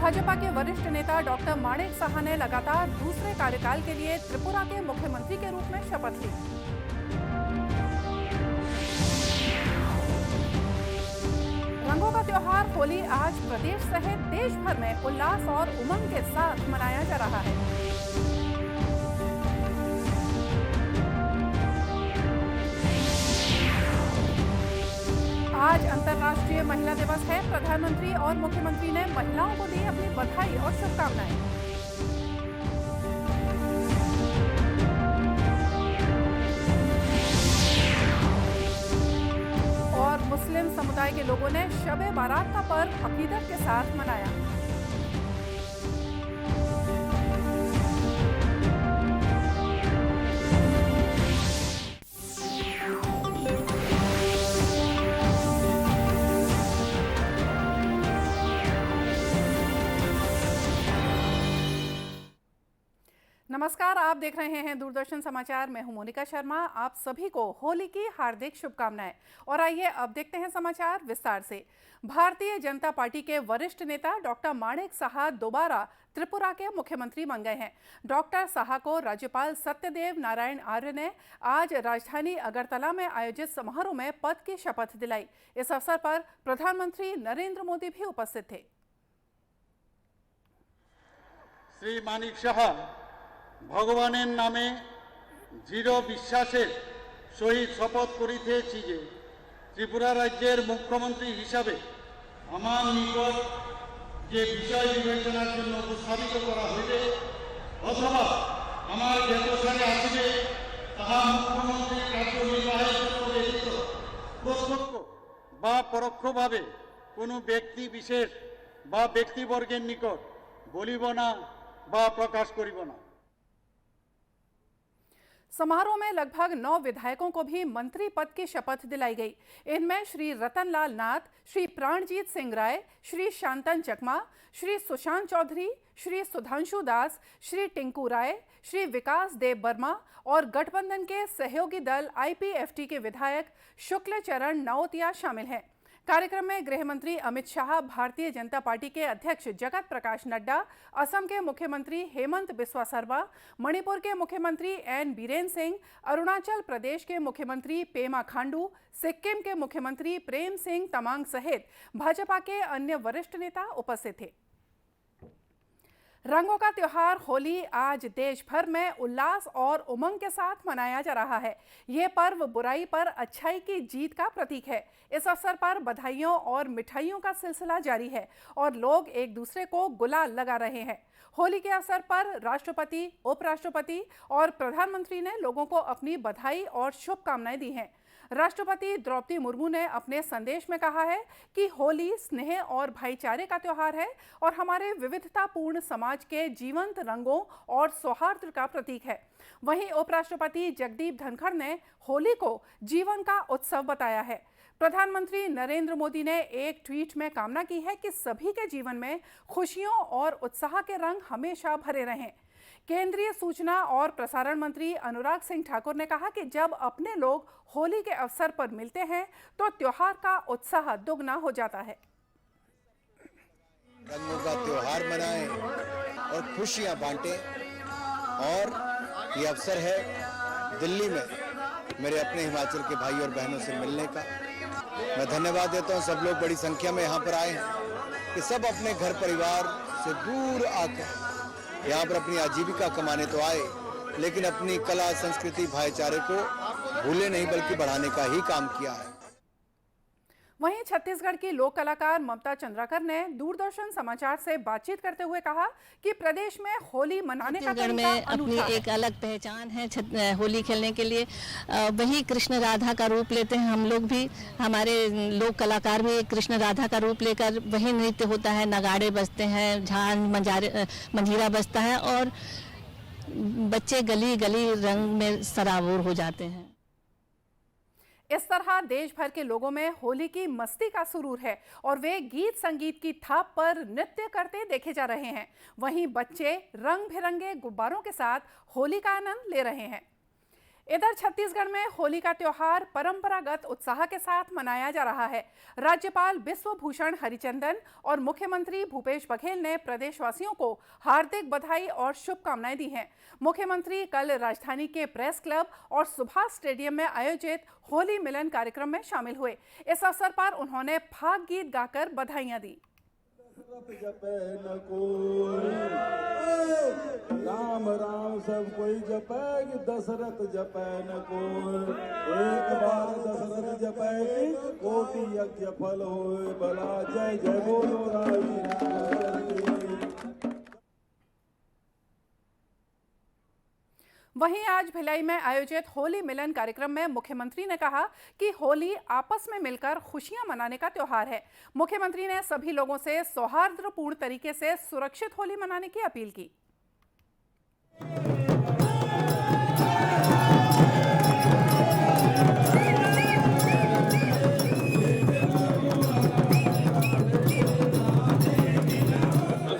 भाजपा के वरिष्ठ नेता डॉक्टर माणिक साहा ने लगातार दूसरे कार्यकाल के लिए त्रिपुरा के मुख्यमंत्री के रूप में शपथ ली। रंगों का त्योहार होली आज प्रदेश सहित देश भर में उल्लास और उमंग के साथ मनाया जा रहा है। आज अंतर्राष्ट्रीय महिला दिवस है। प्रधानमंत्री और मुख्यमंत्री ने महिलाओं को दी अपनी बधाई और शुभकामनाएं। और मुस्लिम समुदाय के लोगों ने शब-ए बारात का पर्व अकीदत के साथ मनाया। नमस्कार, आप देख रहे हैं दूरदर्शन समाचार। मैं हूं मोनिका शर्मा। आप सभी को होली की हार्दिक शुभकामनाएं। और आइए अब देखते हैं समाचार विस्तार से। भारतीय जनता पार्टी के वरिष्ठ नेता डॉक्टर माणिक साहा दोबारा त्रिपुरा के मुख्यमंत्री बन गए हैं। डॉक्टर साहा को राज्यपाल सत्यदेव नारायण आर्य ने आज राजधानी अगरतला में आयोजित समारोह में पद की शपथ दिलाई। इस अवसर पर प्रधानमंत्री नरेंद्र मोदी भी उपस्थित थे। श्री माणिक साहा भगवानेर नामे दृढ़ विश्वासेर सहित शपथ करितेछि जे त्रिपुरा राज्येर मुख्यमंत्री हिसाबे आमार निकट जे विषय विवेचनार जन्य उपस्थापित करा हइबे अथवा आमार জ্ঞাতসারে आसबे ताहा मुख्यमंत्री कार्यनिर्वाहेर जन्य व्यतीत प्रत्यक्ष बा परोक्षभावे कोनो व्यक्ति विशेष बा व्यक्तिवर्गेर निकट बलिब ना बा प्रकाश करिब ना। समारोह में लगभग 9 विधायकों को भी मंत्री पद की शपथ दिलाई गई। इनमें श्री रतनलाल नाथ, श्री प्राणजीत सिंह राय, श्री शांतन चकमा, श्री सुशांत चौधरी, श्री सुधांशु दास, श्री टिंकू राय, श्री विकास देव वर्मा और गठबंधन के सहयोगी दल IPFT के विधायक शुक्ल चरण नौतिया शामिल हैं। कार्यक्रम में गृह मंत्री अमित शाह, भारतीय जनता पार्टी के अध्यक्ष जगत प्रकाश नड्डा, असम के मुख्यमंत्री हेमंत बिस्वा सर्मा, मणिपुर के मुख्यमंत्री एन बीरेन सिंह, अरुणाचल प्रदेश के मुख्यमंत्री पेमा खांडू, सिक्किम के मुख्यमंत्री प्रेम सिंह तमांग सहित भाजपा के अन्य वरिष्ठ नेता उपस्थित थे। रंगों का त्योहार होली आज देश भर में उल्लास और उमंग के साथ मनाया जा रहा है। ये पर्व बुराई पर अच्छाई की जीत का प्रतीक है। इस अवसर पर बधाइयों और मिठाइयों का सिलसिला जारी है और लोग एक दूसरे को गुलाल लगा रहे हैं। होली के अवसर पर राष्ट्रपति, उपराष्ट्रपति और प्रधानमंत्री ने लोगों को अपनी बधाई और शुभकामनाएं दी हैं। राष्ट्रपति द्रौपदी मुर्मू ने अपने संदेश में कहा है कि होली स्नेह और भाईचारे का त्योहार है और हमारे विविधतापूर्ण समाज के जीवंत रंगों और सौहार्द का प्रतीक है। वहीं उपराष्ट्रपति जगदीप धनखड़ ने होली को जीवन का उत्सव बताया है। प्रधानमंत्री नरेंद्र मोदी ने एक ट्वीट में कामना की है कि सभी के जीवन में खुशियों और उत्साह के रंग हमेशा भरे रहें। केंद्रीय सूचना और प्रसारण मंत्री अनुराग सिंह ठाकुर ने कहा कि जब अपने लोग होली के अवसर पर मिलते हैं तो त्योहार का उत्साह दुगना हो जाता है। रंगों का त्योहार मनाएं और खुशियां बांटें। और ये अवसर है दिल्ली में मेरे अपने हिमाचल के भाई और बहनों से मिलने का। मैं धन्यवाद देता हूं, सब लोग बड़ी संख्या में यहाँ पर आए हैं कि सब अपने घर परिवार से दूर आकर यहाँ पर अपनी आजीविका कमाने तो आए, लेकिन अपनी कला, संस्कृति, भाईचारे को भूले नहीं बल्कि बढ़ाने का ही काम किया है। वहीं छत्तीसगढ़ की लोक कलाकार ममता चंद्राकर ने दूरदर्शन समाचार से बातचीत करते हुए कहा कि प्रदेश में होली मनाने का तरीका अपनी एक अलग पहचान है। होली खेलने के लिए वही कृष्ण राधा का रूप लेते हैं हम लोग भी। हमारे लोक कलाकार भी कृष्ण राधा का रूप लेकर वही नृत्य होता है, नगाड़े बजते हैं, झांझ मंजीरा बजता है और बच्चे गली गली रंग में सराबोर हो जाते हैं। इस तरह देश भर के लोगों में होली की मस्ती का सुरूर है और वे गीत संगीत की थाप पर नृत्य करते देखे जा रहे हैं। वहीं बच्चे रंग बिरंगे गुब्बारों के साथ होली का आनंद ले रहे हैं। इधर छत्तीसगढ़ में होली का त्योहार परंपरागत उत्साह के साथ मनाया जा रहा है। राज्यपाल बिश्वभूषण हरिचंदन और मुख्यमंत्री भूपेश बघेल ने प्रदेशवासियों को हार्दिक बधाई और शुभकामनाएं दी हैं। मुख्यमंत्री कल राजधानी के प्रेस क्लब और सुभाष स्टेडियम में आयोजित होली मिलन कार्यक्रम में शामिल हुए। इस अवसर पर उन्होंने फाग गीत गाकर बधाइयां दी। जपे न कोई राम राम सब कोई जपे, दशरथ जपे न कोई। एक बार दशरथ जपे कोटि यज्ञ फल होए भला। जय जय बोलो राम। वहीं आज भिलाई में आयोजित होली मिलन कार्यक्रम में मुख्यमंत्री ने कहा कि होली आपस में मिलकर खुशियां मनाने का त्योहार है। मुख्यमंत्री ने सभी लोगों से सौहार्दपूर्ण तरीके से सुरक्षित होली मनाने की अपील की।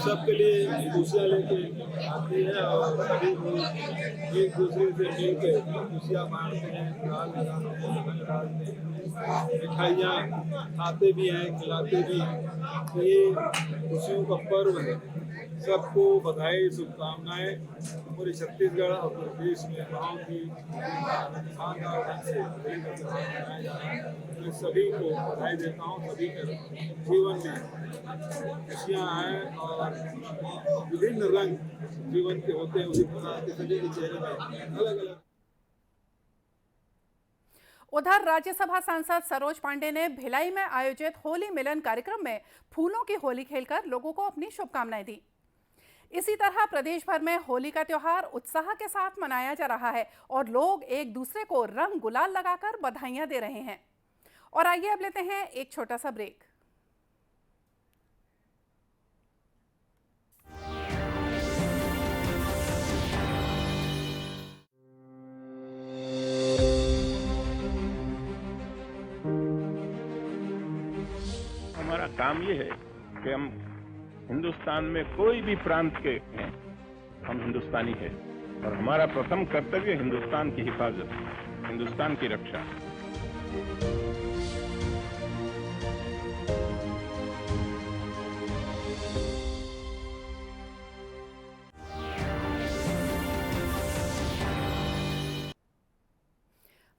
सबके लिए खुशियाँ लेके आती है और सभी एक दूसरे से मिलकर खुशियाँ बांटते हैं, गुलाल लगाते हैं, रंग डालते हैं, मिठाइयाँ खाते भी हैं, खिलाते भी हैं। ये खुशियों का पर्व है। सबको बधाई, शुभकामनाएं। पूरे छत्तीसगढ़ और पूरे देश में बहुत ही शानदार ढंग से होली का त्योहार मनाया जा रहा है। मैं सभी को बधाई देता हूँ। सभी के जीवन में खुशियाँ आए और विभिन्न रंग जीवन के होते हैं, उसी प्रकार के सभी के चेहरे में अलग अलग। उधर राज्यसभा सांसद सरोज पांडे ने भिलाई में आयोजित होली मिलन कार्यक्रम में फूलों की होली खेलकर लोगों को अपनी शुभकामनाएं दी। इसी तरह प्रदेश भर में होली का त्योहार उत्साह के साथ मनाया जा रहा है और लोग एक दूसरे को रंग गुलाल लगाकर बधाइयां दे रहे हैं। और आइए अब लेते हैं एक छोटा सा ब्रेक। हमारा काम ये है कि हम हिंदुस्तान में कोई भी प्रांत के हैं, हम हिंदुस्तानी हैं और हमारा प्रथम कर्तव्य हिंदुस्तान की हिफाजत, हिंदुस्तान की रक्षा।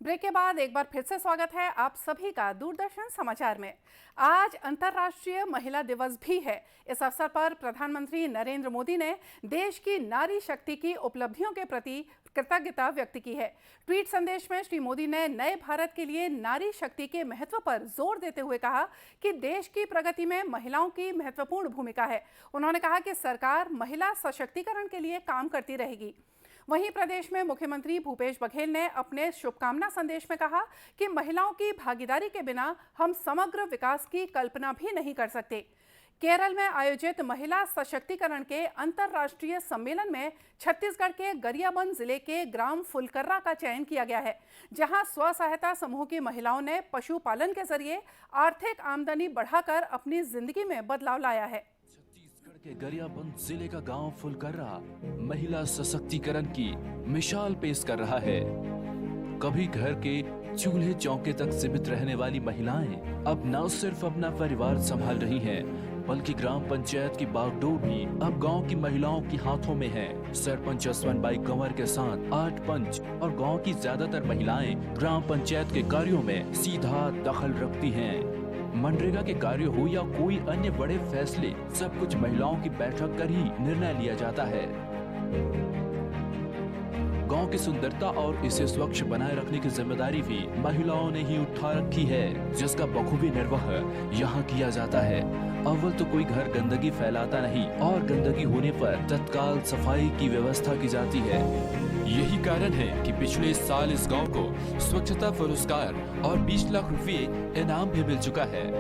ब्रेक के बाद एक बार फिर से स्वागत है आप सभी का दूरदर्शन समाचार में। आज अंतर्राष्ट्रीय महिला दिवस भी है। इस अवसर पर प्रधानमंत्री नरेंद्र मोदी ने देश की नारी शक्ति की उपलब्धियों के प्रति कृतज्ञता व्यक्त की है। ट्वीट संदेश में श्री मोदी ने नए भारत के लिए नारी शक्ति के महत्व पर जोर देते हुए कहा कि देश की प्रगति में महिलाओं की महत्वपूर्ण भूमिका है। उन्होंने कहा कि सरकार महिला सशक्तिकरण के लिए काम करती रहेगी। वहीं प्रदेश में मुख्यमंत्री भूपेश बघेल ने अपने शुभकामना संदेश में कहा कि महिलाओं की भागीदारी के बिना हम समग्र विकास की कल्पना भी नहीं कर सकते। केरल में आयोजित महिला सशक्तिकरण के अंतर्राष्ट्रीय सम्मेलन में छत्तीसगढ़ के गरियाबंद जिले के ग्राम फुलकर्रा का चयन किया गया है, जहां स्व सहायता समूह की महिलाओं ने पशुपालन के जरिए आर्थिक आमदनी बढ़ाकर अपनी जिंदगी में बदलाव लाया है। के गरियाबंद जिले का गांव फुलकर्रा महिला सशक्तिकरण की मिसाल पेश कर रहा है। कभी घर के चूल्हे चौके तक सीमित रहने वाली महिलाएं अब न सिर्फ अपना परिवार संभाल रही हैं, बल्कि ग्राम पंचायत की बागडोर भी अब गांव की महिलाओं के हाथों में है। सरपंच जसवंत बाई कंवर के साथ 8 पंच और गांव की ज्यादातर महिलाएं ग्राम पंचायत के कार्यों में सीधा दखल रखती हैं। मनरेगा के कार्य हो या कोई अन्य बड़े फैसले, सब कुछ महिलाओं की बैठक कर ही निर्णय लिया जाता है। गांव की सुंदरता और इसे स्वच्छ बनाए रखने की जिम्मेदारी भी महिलाओं ने ही उठा रखी है, जिसका बखूबी निर्वाह यहाँ किया जाता है। अव्वल तो कोई घर गंदगी फैलाता नहीं और गंदगी होने पर तत्काल सफाई की व्यवस्था की जाती है। यही कारण है कि पिछले साल इस गांव को स्वच्छता पुरस्कार और 20 लाख रुपए इनाम भी मिल चुका है।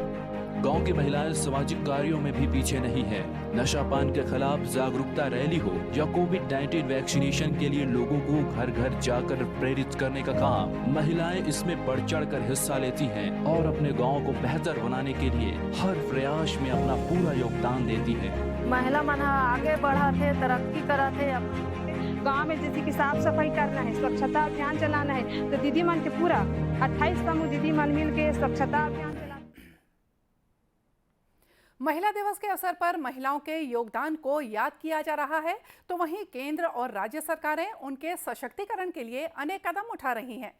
गांव की महिलाएं सामाजिक कार्यों में भी पीछे नहीं है। नशापान के खिलाफ जागरूकता रैली हो या कोविड-19 वैक्सीनेशन के लिए लोगों को घर घर जाकर प्रेरित करने का काम, महिलाएं इसमें बढ़ चढ़ कर हिस्सा लेती हैं और अपने गांव को बेहतर बनाने के लिए हर प्रयास में अपना पूरा योगदान देती हैं। महिला मन आगे बढ़ा थे, तरक्की करा थे। गांव में जैसे कि साफ सफाई करना है, स्वच्छता अभियान चलाना है, तो दीदी मन के पूरा 28 समूह दीदी मन मिल के स्वच्छता अभियान चला। महिला दिवस के अवसर पर महिलाओं के योगदान को याद किया जा रहा है, तो वहीं केंद्र और राज्य सरकारें उनके सशक्तिकरण के लिए अनेक कदम उठा रही हैं।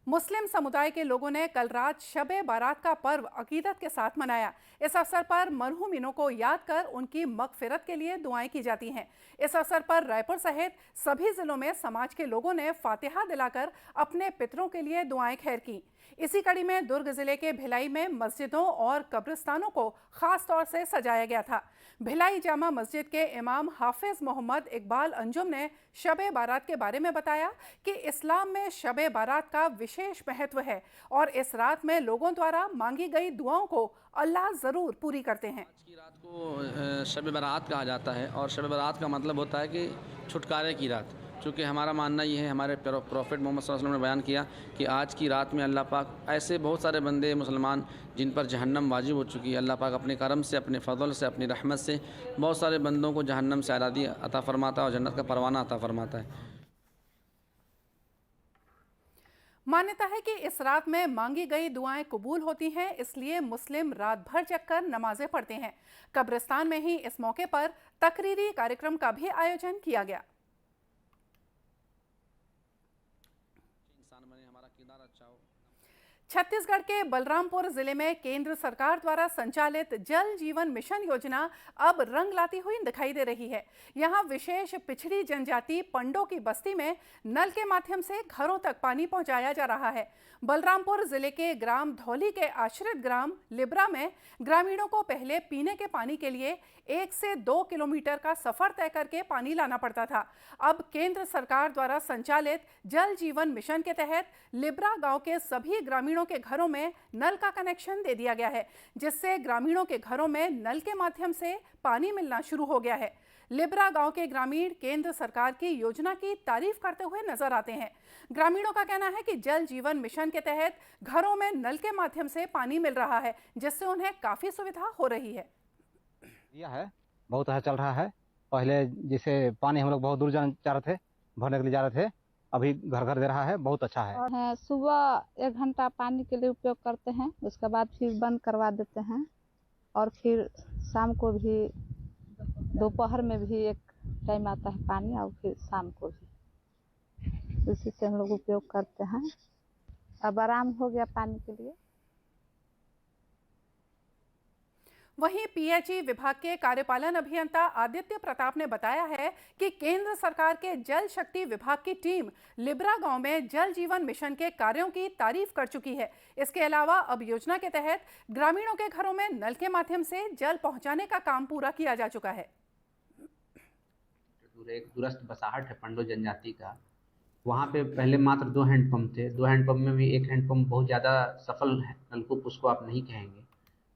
मुस्लिम समुदाय के लोगों ने कल रात शब-ए बारात का पर्व अकीदत के साथ मनाया। इस अवसर पर मरहूमिनों को याद कर उनकी मगफिरत के लिए दुआएं की जाती हैं। इस अवसर पर रायपुर सहित सभी जिलों में समाज के लोगों ने फातिहा दिलाकर अपने पितरों के लिए दुआएं खैर की। इसी कड़ी में दुर्ग जिले के भिलाई में मस्जिदों और कब्रिस्तानों को खास तौर से सजाया गया था। भिलाई जामा मस्जिद के इमाम हाफिज मोहम्मद इकबाल अंजुम ने शब-ए बारात के बारे में बताया कि इस्लाम में शब-ए बारात का विशेष महत्व है और इस रात में लोगों द्वारा मांगी गई दुआओं को अल्लाह ज़रूर पूरी करते हैं। आज की रात को शब-ए बारात कहा जाता है और शब-ए बारात का मतलब होता है कि छुटकारे की रात। चूँकि हमारा मानना ये है, हमारे प्रॉफिट मोहम्मद सल्लल्लाहु अलैहि वसल्लम ने बयान किया कि आज की रात में अल्लाह पाक ऐसे बहुत सारे बंदे मुसलमान जिन पर जहन्नम वाजिब हो चुकी है, अल्लाह पाक अपने करम से, अपने फजल से, अपनी रहमत से बहुत सारे बंदों को जहन्नम से आज़ादी अता फरमाता है और जन्नत का परवाना अता फरमाता है। मान्यता है कि इस रात में मांगी गई दुआएं कबूल होती हैं, इसलिए मुस्लिम रात भर जगकर नमाजें पढ़ते हैं। कब्रिस्तान में ही इस मौके पर तकरीरी कार्यक्रम का भी आयोजन किया गया। छत्तीसगढ़ के बलरामपुर जिले में केंद्र सरकार द्वारा संचालित जल जीवन मिशन योजना अब रंग लाती हुई दिखाई दे रही है। यहां विशेष पिछड़ी जनजाति पंडों की बस्ती में नल के माध्यम से घरों तक पानी पहुंचाया जा रहा है। बलरामपुर जिले के ग्राम धौली के आश्रित ग्राम लिब्रा में ग्रामीणों को पहले पीने के पानी के लिए 1 से 2 किलोमीटर का सफर तय करके पानी लाना पड़ता था। अब केंद्र सरकार द्वारा संचालित जल जीवन मिशन के तहत लिब्रा गांव के सभी ग्रामीणों के घरों में नल का कनेक्शन दे दिया गया है, जिससे ग्रामीणों के घरों में नल के माध्यम से पानी मिलना शुरू हो गया है। लिब्रा गांव के ग्रामीण केंद्र सरकार की योजना की तारीफ करते हुए नजर आते हैं। ग्रामीणों का कहना है कि जल जीवन मिशन के तहत घरों में नल के माध्यम से पानी मिल रहा है, जिससे उन्हें काफी सुविधा हो रही है। यह है बहुत अच्छा चल रहा है। पहले जैसे पानी हम लोग बहुत दूर जा रहे थे, भरने के लिए जा रहे थे, अभी घर घर दे रहा है, बहुत अच्छा है। और सुबह 1 घंटा पानी के लिए उपयोग करते हैं, उसके बाद फिर बंद करवा देते हैं और फिर शाम को भी, दोपहर में भी एक टाइम आता है पानी और फिर शाम को भी, उसी से हम लोग उपयोग करते हैं। अब आराम हो गया पानी के लिए। वहीं पीएचई विभाग के कार्यपालन अभियंता आदित्य प्रताप ने बताया है कि केंद्र सरकार के जल शक्ति विभाग की टीम लिब्रा गांव में जल जीवन मिशन के कार्यों की तारीफ कर चुकी है। इसके अलावा अब योजना के तहत ग्रामीणों के घरों में नल के माध्यम से जल पहुंचाने का काम पूरा किया जा चुका है। एक दूरस्थ बसाहट है पंडो जनजाति का, वहाँ पे पहले मात्र 2 हैंडपंप थे। 2 हैंडपंप में भी 1 हैंडपंप बहुत ज़्यादा सफल है, नलकूप उसको आप नहीं कहेंगे।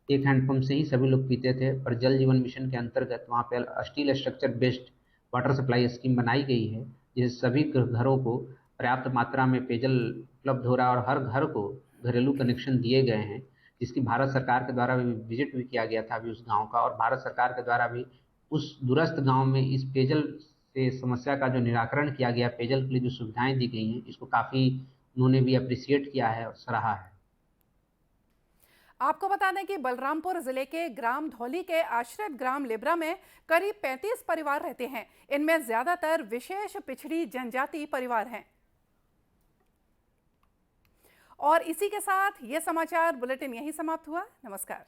1 हैंडपंप से ही सभी लोग पीते थे। पर जल जीवन मिशन के अंतर्गत वहाँ पे steel structure based water supply scheme बनाई गई है, जिससे सभी घरों को पर्याप्त मात्रा में पेयजल उपलब्ध हो रहा है और हर घर को घरेलू कनेक्शन दिए गए हैं, जिसकी भारत सरकार के द्वारा भी विजिट भी किया गया था अभी उस गाँव का, और भारत सरकार के द्वारा भी उस दूरस्थ गाँव में इस पेयजल से समस्या का जो निराकरण किया गया, पेयजल के लिए जो सुविधाएं दी गई हैं, इसको काफ़ी उन्होंने भी अप्रिशिएट किया है और सराहा है। आपको बता दें कि बलरामपुर जिले के ग्राम धौली के आश्रित ग्राम लिब्रा में करीब 35 परिवार रहते हैं। इनमें ज्यादातर विशेष पिछड़ी जनजाति परिवार हैं। और इसी के साथ ये समाचार बुलेटिन यहीं समाप्त हुआ। नमस्कार।